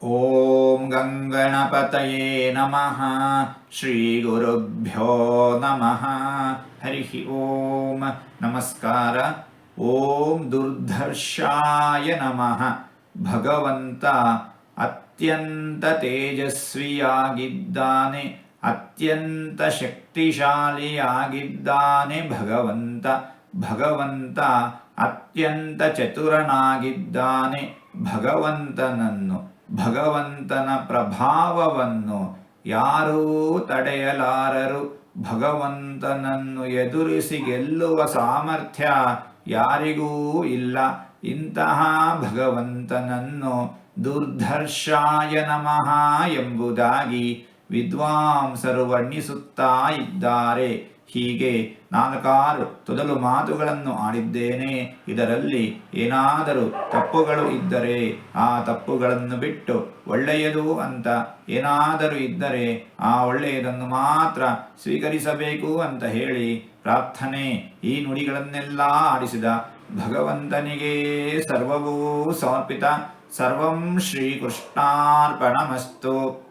ಓಂ ಗಂಗಣಪತಯೇ ನಮಃ. ಶ್ರೀ ಗುರುಭ್ಯೋ ನಮಃ. ಹರಿ ಓಂ. ನಮಸ್ಕಾರ. ಓಂ ದುರ್ಧರ್ಷಾಯ ನಮಃ. ಭಗವಂತ ಅತ್ಯಂತ ತೇಜಸ್ವಿಯಾಗಿದ್ದಾನೆ, ಅತ್ಯಂತ ಶಕ್ತಿಶಾಲಿಯಾಗಿದ್ದಾನೆ. ಭಗವಂತ ಅತ್ಯಂತ ಚತುರನಾಗಿದ್ದಾನೆ. ಭಗವಂತನ ಪ್ರಭಾವವನ್ನು ಯಾರೂ ತಡೆಯಲಾರರು. ಭಗವಂತನನ್ನು ಎದುರಿಸಿ ಗೆಲ್ಲುವ ಸಾಮರ್ಥ್ಯ ಯಾರಿಗೂ ಇಲ್ಲ. ಇಂತಹ ಭಗವಂತನನ್ನು ದುರ್ಧರ್ಷಾಯ ನಮಃ ಎಂಬುದಾಗಿ ವಿದ್ವಾಂಸರು ವರ್ಣಿಸುತ್ತಾ ಇದ್ದಾರೆ. ಹೀಗೆ ನಾಲ್ಕಾರು ತೊದಲು ಮಾತುಗಳನ್ನು ಆಡಿದ್ದೇನೆ. ಇದರಲ್ಲಿ ಏನಾದರೂ ತಪ್ಪುಗಳು ಇದ್ದರೆ ಆ ತಪ್ಪುಗಳನ್ನು ಬಿಟ್ಟು ಒಳ್ಳೆಯದು ಅಂತ ಏನಾದರೂ ಇದ್ದರೆ ಆ ಒಳ್ಳೆಯದನ್ನು ಮಾತ್ರ ಸ್ವೀಕರಿಸಬೇಕು ಅಂತ ಹೇಳಿ ಪ್ರಾರ್ಥನೆ. ಈ ನುಡಿಗಳನ್ನೆಲ್ಲ ಆಡಿಸಿದ ಭಗವಂತನಿಗೆ ಸರ್ವವೂ ಸಮರ್ಪಿತ. ಸರ್ವಂ ಶ್ರೀಕೃಷ್ಣಾರ್ಪಣಮಸ್ತು.